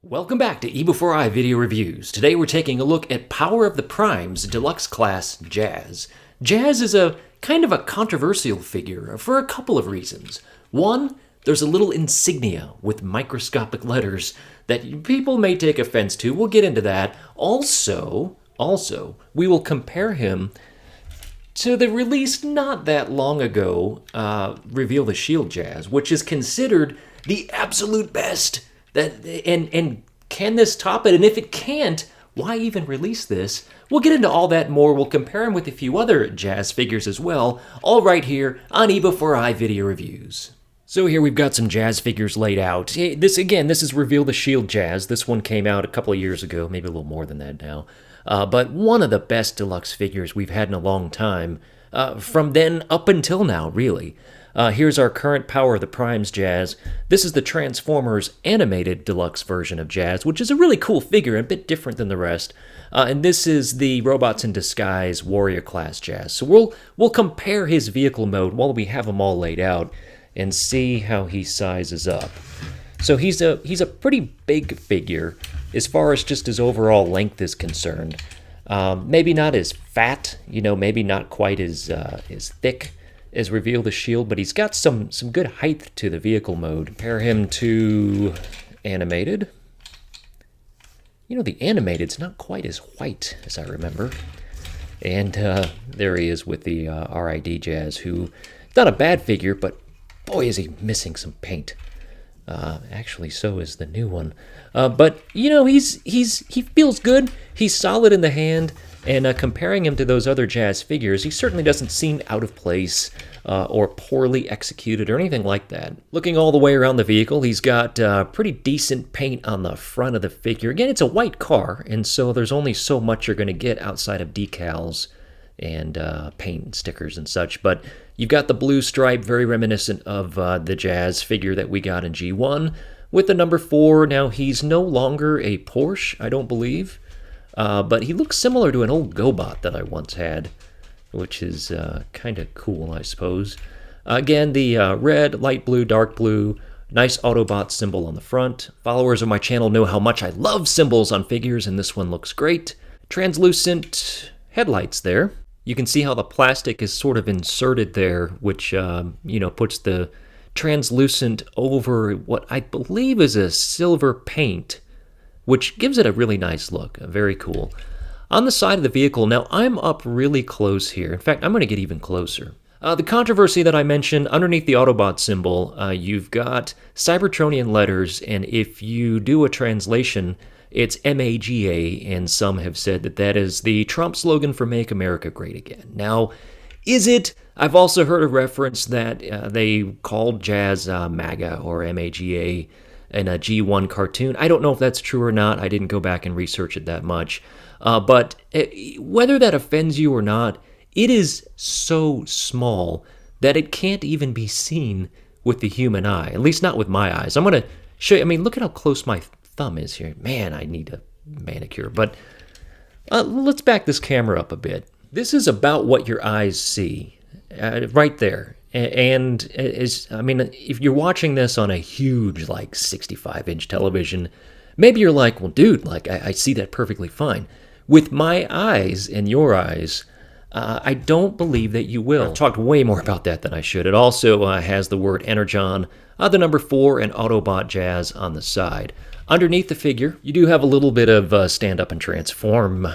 Welcome back to eBEFOREi Video Reviews. Today we're taking a look at Power of the Prime's Deluxe Class Jazz. Jazz is a kind of a controversial figure for a couple of reasons. One, there's a little insignia with microscopic letters that people may take offense to. We'll get into that. Also, we will compare him to the release not that long ago, Reveal the Shield Jazz, which is considered the absolute best. And can this top it? And if it can't, why even release this? We'll get into all that and more. We'll compare him with a few other jazz figures as well, all right here on eBEFOREi Video Reviews. So here we've got some jazz figures laid out. This is Reveal the Shield Jazz. This one came out a couple of years ago, maybe a little more than that now. But one of the best deluxe figures we've had in a long time, from then up until now, really. Here's our current Power of the Primes Jazz. This is the Transformers animated deluxe version of Jazz, which is a really cool figure, a bit different than the rest. And this is the Robots in Disguise Warrior Class Jazz. So we'll compare his vehicle mode while we have them all laid out and see how he sizes up. So he's a pretty big figure as far as just his overall length is concerned. Maybe not as fat, maybe not quite as thick as Reveal the Shield, but he's got some good height to the vehicle mode. Compare him to animated. The animated's not quite as white as I remember. And there he is with the RID Jazz, who, not a bad figure, but boy is he missing some paint. Actually, so is the new one. But, he feels good. He's solid in the hand. And comparing him to those other Jazz figures, he certainly doesn't seem out of place or poorly executed or anything like that. Looking all the way around the vehicle, he's got pretty decent paint on the front of the figure. Again, it's a white car, and so there's only so much you're going to get outside of decals and paint and stickers and such. But you've got the blue stripe, very reminiscent of the Jazz figure that we got in G1 with the number 4. Now, he's no longer a Porsche, I don't believe. But he looks similar to an old GoBot that I once had, which is kind of cool, I suppose. Again, the red, light blue, dark blue, nice Autobot symbol on the front. Followers of my channel know how much I love symbols on figures, and this one looks great. Translucent headlights there. You can see how the plastic is sort of inserted there, which, puts the translucent over what I believe is a silver paint, which gives it a really nice look. Very cool. On the side of the vehicle, now I'm up really close here. In fact, I'm going to get even closer. The controversy that I mentioned, underneath the Autobot symbol, you've got Cybertronian letters, and if you do a translation, it's MAGA, and some have said that is the Trump slogan for Make America Great Again. Now, is it? I've also heard a reference that they called Jazz MAGA or MAGA in a G1 cartoon. I don't know if that's true or not. I didn't go back and research it that much. But whether that offends you or not, it is so small that it can't even be seen with the human eye, at least not with my eyes. I'm going to show you. Look at how close my thumb is here. Man, I need a manicure. But let's back this camera up a bit. This is about what your eyes see, right there. And if you're watching this on a huge, 65-inch television, maybe you're like, well, dude, I see that perfectly fine. With my eyes and your eyes, I don't believe that you will. I've talked way more about that than I should. It also has the word Energon, the number 4, and Autobot Jazz on the side. Underneath the figure, you do have a little bit of stand up and transform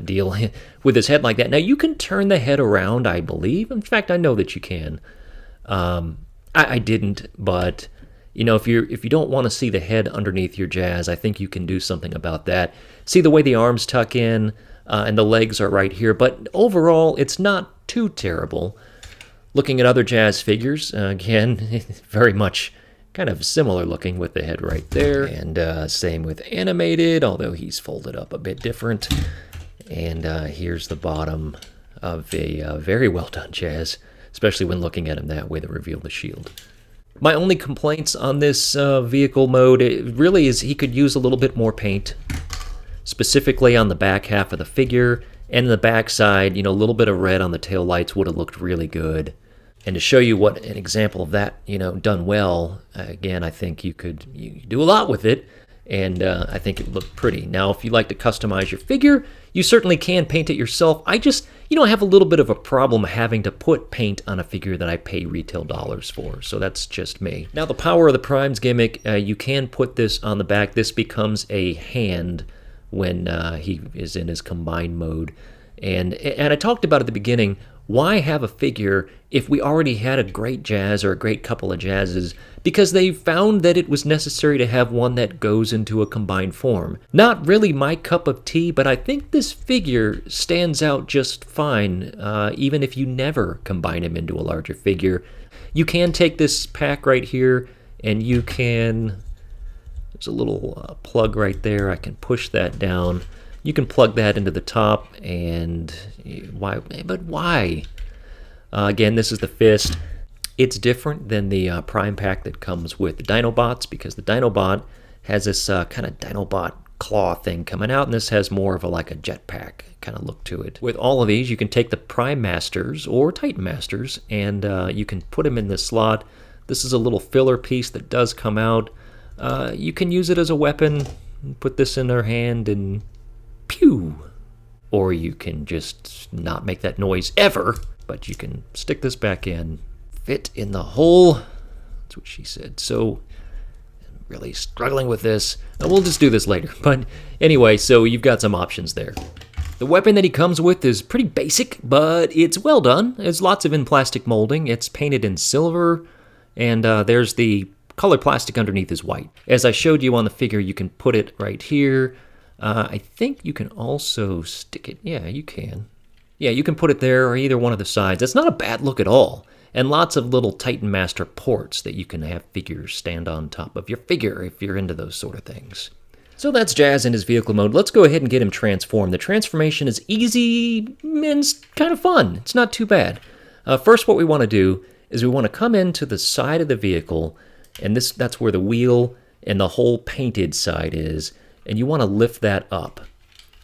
deal with his head like that. Now, you can turn the head around, I believe. In fact, I know that you can. I didn't, but if you don't want to see the head underneath your Jazz, I think you can do something about that. See the way the arms tuck in and the legs are right here, but overall, it's not too terrible. Looking at other Jazz figures, again, very much kind of similar looking with the head right there, and same with animated, although he's folded up a bit different. And here's the bottom of a very well-done Jazz, especially when looking at him that way, to Reveal the Shield. My only complaints on this vehicle mode, it really is he could use a little bit more paint, specifically on the back half of the figure, and the back side, a little bit of red on the tail lights would have looked really good. And to show you an example of that, done well, again, I think you do a lot with it. and I think it looked pretty. Now, if you like to customize your figure, you certainly can paint it yourself. I just, have a little bit of a problem having to put paint on a figure that I pay retail dollars for, so that's just me. Now, the power of the Primes gimmick, you can put this on the back. This becomes a hand when he is in his combined mode. And I talked about at the beginning, why have a figure if we already had a great Jazz or a great couple of Jazzes? Because they found that it was necessary to have one that goes into a combined form. Not really my cup of tea, but I think this figure stands out just fine, even if you never combine him into a larger figure. You can take this pack right here, and you can... There's a little plug right there. I can push that down. You can plug that into the top, and why? But why? Again, this is the fist. It's different than the Prime pack that comes with the Dinobots, because the Dinobot has this kind of Dinobot claw thing coming out, and this has more of like a jetpack kind of look to it. With all of these, you can take the Prime Masters or Titan Masters, and you can put them in this slot. This is a little filler piece that does come out. You can use it as a weapon, put this in their hand, and pew! Or you can just not make that noise ever, but you can stick this back in, fit in the hole. That's what she said. So, I'm really struggling with this. We'll just do this later. But anyway, so you've got some options there. The weapon that he comes with is pretty basic, but it's well done. There's lots of in plastic molding. It's painted in silver, and there's the color plastic underneath is white. As I showed you on the figure, you can put it right here. I think you can also stick it. Yeah, you can. Yeah, you can put it there or either one of the sides. It's not a bad look at all. And lots of little Titan Master ports that you can have figures stand on top of your figure if you're into those sort of things. So that's Jazz in his vehicle mode. Let's go ahead and get him transformed. The transformation is easy and it's kind of fun. It's not too bad. First, what we want to do is we want to come into the side of the vehicle, and that's where the wheel and the whole painted side is. And you want to lift that up.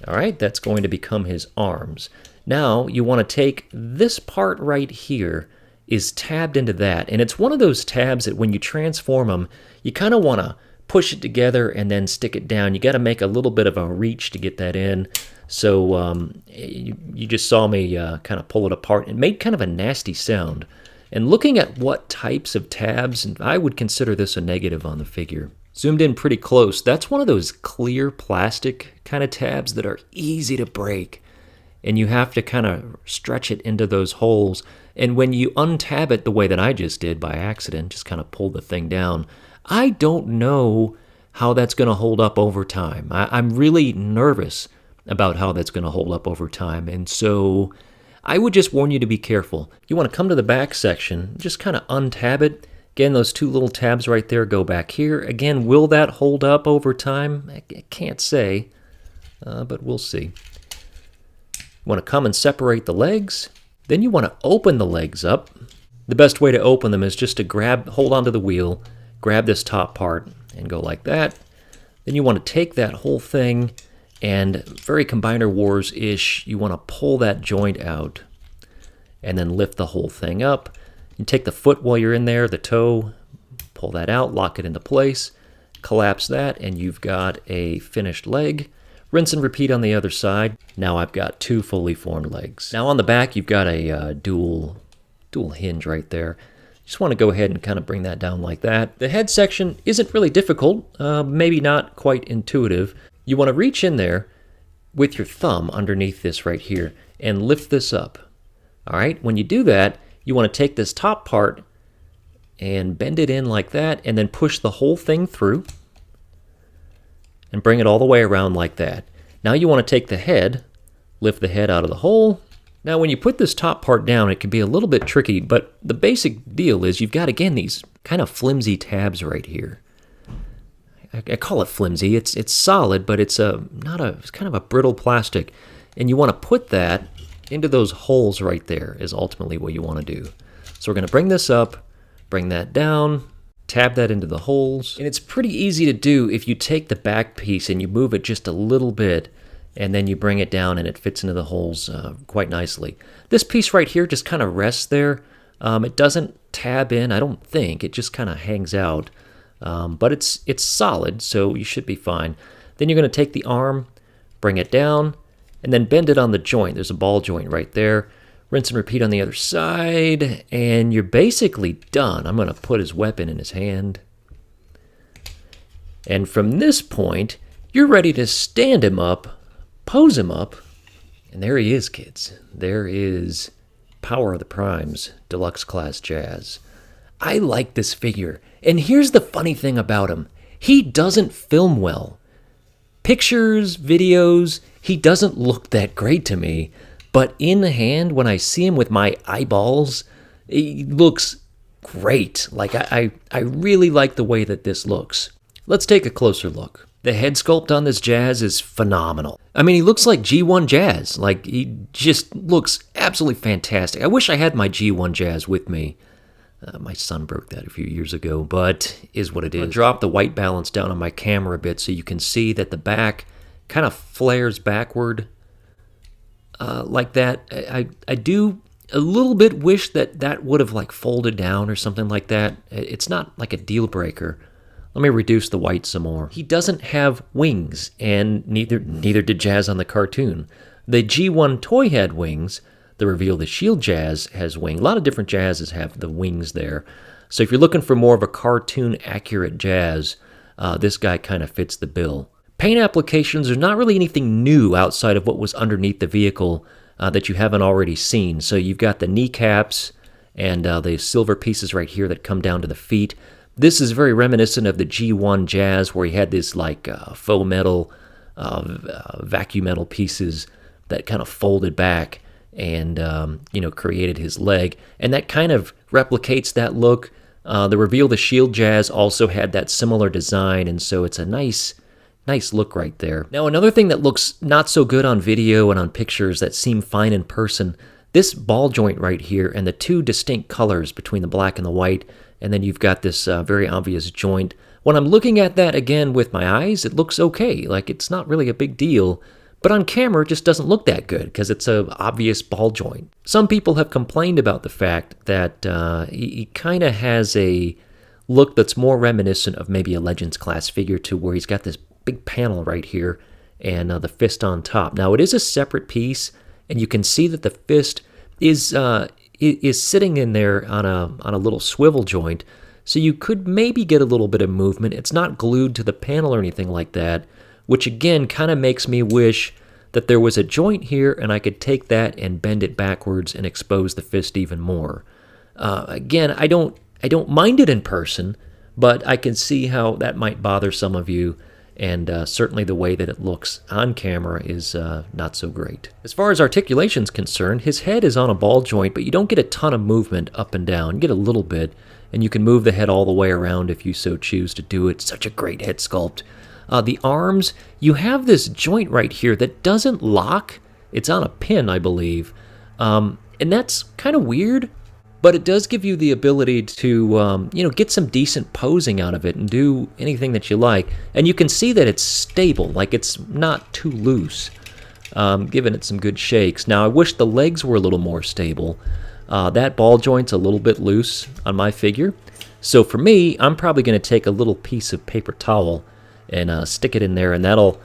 All right, that's going to become his arms. Now you want to take this part right here is tabbed into that. And it's one of those tabs that when you transform them, you kind of want to push it together and then stick it down. You got to make a little bit of a reach to get that in. So you just saw me kind of pull it apart. It made kind of a nasty sound. And looking at what types of tabs, and I would consider this a negative on the figure. Zoomed in pretty close, that's one of those clear plastic kind of tabs that are easy to break. And you have to kind of stretch it into those holes. And when you untab it the way that I just did by accident, just kind of pull the thing down, I don't know how that's going to hold up over time. I'm really nervous about how that's going to hold up over time. And so I would just warn you to be careful. You want to come to the back section, just kind of untab it. Again, those two little tabs right there go back here. Again, will that hold up over time? I can't say, but we'll see. You want to come and separate the legs. Then you want to open the legs up. The best way to open them is just to hold onto the wheel, grab this top part, and go like that. Then you want to take that whole thing, and very Combiner Wars-ish, you want to pull that joint out, and then lift the whole thing up. You take the foot while you're in there, the toe, pull that out, lock it into place, collapse that, and you've got a finished leg. Rinse and repeat on the other side. Now I've got two fully formed legs. Now on the back, you've got a dual hinge right there. Just want to go ahead and kind of bring that down like that. The head section isn't really difficult, maybe not quite intuitive. You want to reach in there with your thumb underneath this right here and lift this up. All right, when you do that, you want to take this top part and bend it in like that, and then push the whole thing through and bring it all the way around like that. Now you want to take the head, lift the head out of the hole. Now when you put this top part down, it can be a little bit tricky, but the basic deal is you've got, again, these kind of flimsy tabs right here. I call it flimsy. It's solid, but it's kind of a brittle plastic. And you want to put that into those holes right there is ultimately what you want to do. So we're going to bring this up, bring that down, tab that into the holes. And it's pretty easy to do if you take the back piece and you move it just a little bit, and then you bring it down and it fits into the holes quite nicely. This piece right here just kind of rests there. It doesn't tab in, I don't think. It just kind of hangs out. but it's solid, so you should be fine. Then you're going to take the arm, bring it down, and then bend it on the joint. There's a ball joint right there. Rinse and repeat on the other side, and you're basically done. I'm going to put his weapon in his hand. And from this point, you're ready to stand him up, pose him up, and there he is, kids. There is Power of the Primes, Deluxe Class Jazz. I like this figure, and here's the funny thing about him. He doesn't film well. Pictures, videos, he doesn't look that great to me, but in the hand, when I see him with my eyeballs, he looks great. Like, I really like the way that this looks. Let's take a closer look. The head sculpt on this Jazz is phenomenal. I mean, he looks like G1 Jazz. Like, he just looks absolutely fantastic. I wish I had my G1 Jazz with me. My son broke that a few years ago, but is what it is. I'll drop the white balance down on my camera a bit so you can see that the back kind of flares backward like that. I do a little bit wish that would have like folded down or something like that. It's not like a deal breaker. Let me reduce the white some more. He doesn't have wings, and neither did Jazz on the cartoon. The G1 toy had wings. The Reveal the Shield Jazz has wings. A lot of different Jazzes have the wings there. So if you're looking for more of a cartoon-accurate Jazz, this guy kind of fits the bill. Paint applications, there's not really anything new outside of what was underneath the vehicle that you haven't already seen. So you've got the kneecaps and the silver pieces right here that come down to the feet. This is very reminiscent of the G1 Jazz, where he had this like faux metal, vacuum metal pieces that kind of folded back and created his leg, and that kind of replicates that look. The Reveal the Shield Jazz also had that similar design, and so it's a nice look right there. Now, another thing that looks not so good on video and on pictures that seem fine in person, this ball joint right here and the two distinct colors between the black and the white, and then you've got this very obvious joint. When I'm looking at that again with my eyes, it looks okay. Like, it's not really a big deal. But on camera, it just doesn't look that good because it's an obvious ball joint. Some people have complained about the fact that he kind of has a look that's more reminiscent of maybe a Legends class figure, to where he's got this big panel right here and the fist on top. Now, it is a separate piece, and you can see that the fist is sitting in there on a little swivel joint, so you could maybe get a little bit of movement. It's not glued to the panel or anything like that, which again kind of makes me wish that there was a joint here and I could take that and bend it backwards and expose the fist even more. Again, I don't mind it in person, but I can see how that might bother some of you, and certainly the way that it looks on camera is not so great. As far as articulation's concerned, his head is on a ball joint, but you don't get a ton of movement up and down. You get a little bit, and you can move the head all the way around if you so choose to do it. Such a great head sculpt. The arms, you have this joint right here that doesn't lock. It's on a pin, I believe. And that's kind of weird, but it does give you the ability to, get some decent posing out of it and do anything that you like. And you can see that it's stable, like it's not too loose, giving it some good shakes. Now, I wish the legs were a little more stable. That ball joint's a little bit loose on my figure. So for me, I'm probably going to take a little piece of paper towel and stick it in there, and that'll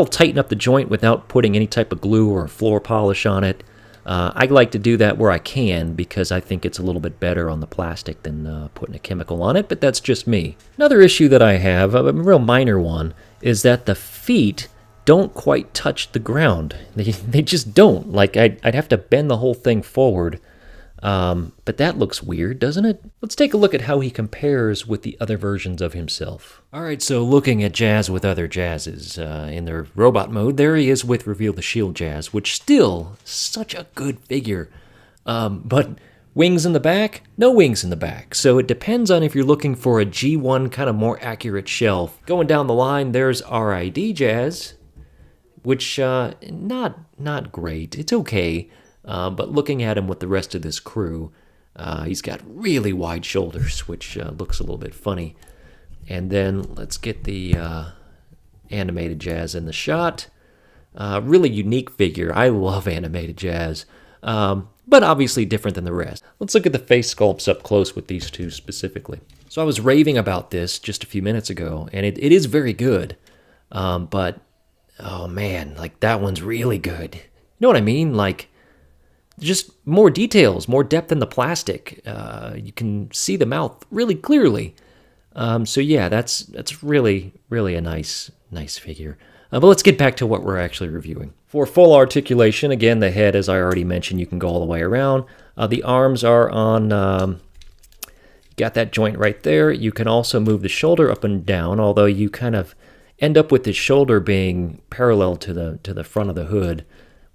tighten up the joint without putting any type of glue or floor polish on it. I like to do that where I can because I think it's a little bit better on the plastic than putting a chemical on it, but that's just me. Another issue that I have, a real minor one, is that the feet don't quite touch the ground. They just don't. Like, I'd have to bend the whole thing forward. But that looks weird, doesn't it? Let's take a look at how he compares with the other versions of himself. Alright, so looking at Jazz with other Jazzes, in their robot mode, there he is with Reveal the Shield Jazz, which still, such a good figure. But wings in the back? No wings in the back. So it depends on if you're looking for a G1 kind of more accurate shelf. Going down the line, there's RID Jazz, which, not great. It's okay. But looking at him with the rest of this crew, he's got really wide shoulders, which looks a little bit funny. And then let's get the animated Jazz in the shot. Really unique figure. I love animated Jazz, but obviously different than the rest. Let's look at the face sculpts up close with these two specifically. So I was raving about this just a few minutes ago, and it is very good. But, oh man, like that one's really good. You know what I mean? Like, just more details, more depth in the plastic. You can see the mouth really clearly. So yeah, that's really, really a nice figure. But let's get back to what we're actually reviewing. For full articulation, again, the head, as I already mentioned, you can go all the way around. The arms are on... got that joint right there. You can also move the shoulder up and down, although you kind of end up with the shoulder being parallel to the front of the hood,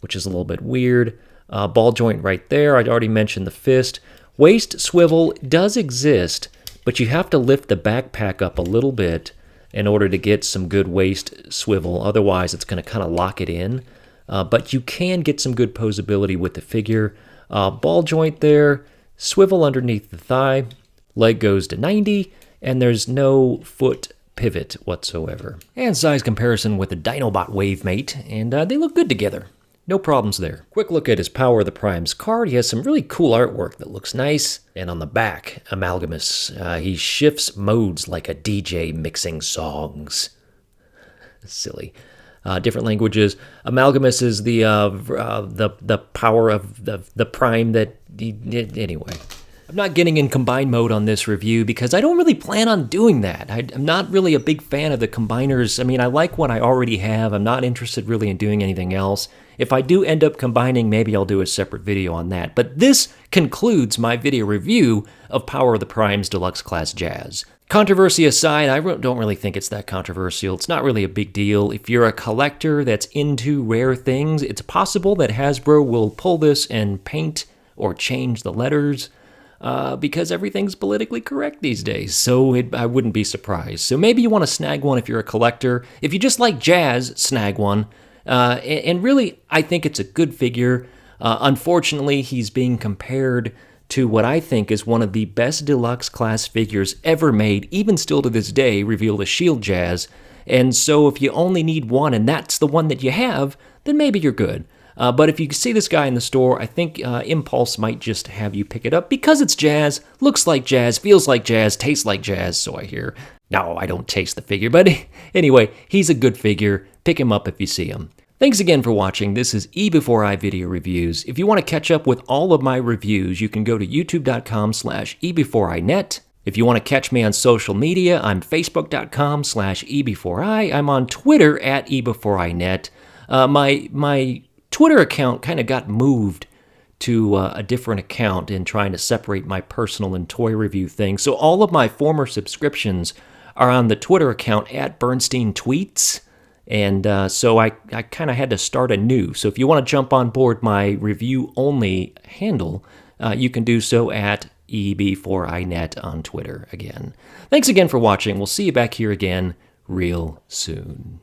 which is a little bit weird. Ball joint right there. I'd already mentioned the fist. Waist swivel does exist, but you have to lift the backpack up a little bit in order to get some good waist swivel. Otherwise, it's going to kind of lock it in. But you can get some good posability with the figure. Ball joint there. Swivel underneath the thigh. Leg goes to 90, and there's no foot pivot whatsoever. And size comparison with the Dinobot Wavemate, and they look good together. No problems there. Quick look at his Power of the Primes card. He has some really cool artwork that looks nice. And on the back, Amalgamus. He shifts modes like a DJ mixing songs. Silly. Different languages. Amalgamus is the power of the Prime that... Anyway. I'm not getting in combine mode on this review because I don't really plan on doing that. I'm not really a big fan of the combiners. I mean, I like what I already have. I'm not interested really in doing anything else. If I do end up combining, maybe I'll do a separate video on that. But this concludes my video review of Power of the Primes Deluxe Class Jazz. Controversy aside, I don't really think it's that controversial. It's not really a big deal. If you're a collector that's into rare things, it's possible that Hasbro will pull this and paint or change the letters. Because everything's politically correct these days, so I wouldn't be surprised. So maybe you want to snag one if you're a collector. If you just like jazz, snag one. And really, I think it's a good figure. Unfortunately, he's being compared to what I think is one of the best deluxe class figures ever made, even still to this day, revealed as Shield Jazz. And so if you only need one and that's the one that you have, then maybe you're good. But if you see this guy in the store, I think Impulse might just have you pick it up because it's jazz, looks like jazz, feels like jazz, tastes like jazz, so I hear. No, I don't taste the figure, but anyway, he's a good figure. Pick him up if you see him. Thanks again for watching. This is eBEFOREi Video Reviews. If you want to catch up with all of my reviews, you can go to youtube.com/eBEFOREiNet. If you want to catch me on social media, I'm facebook.com/eBEFOREi. I'm on Twitter @eBEFOREiNet. My Twitter account kind of got moved to a different account in trying to separate my personal and toy review thing. So all of my former subscriptions are on the Twitter account @BernsteinTweets. And so I kind of had to start anew. So if you want to jump on board my review-only handle, you can do so at eBEFOREiNet on Twitter again. Thanks again for watching. We'll see you back here again real soon.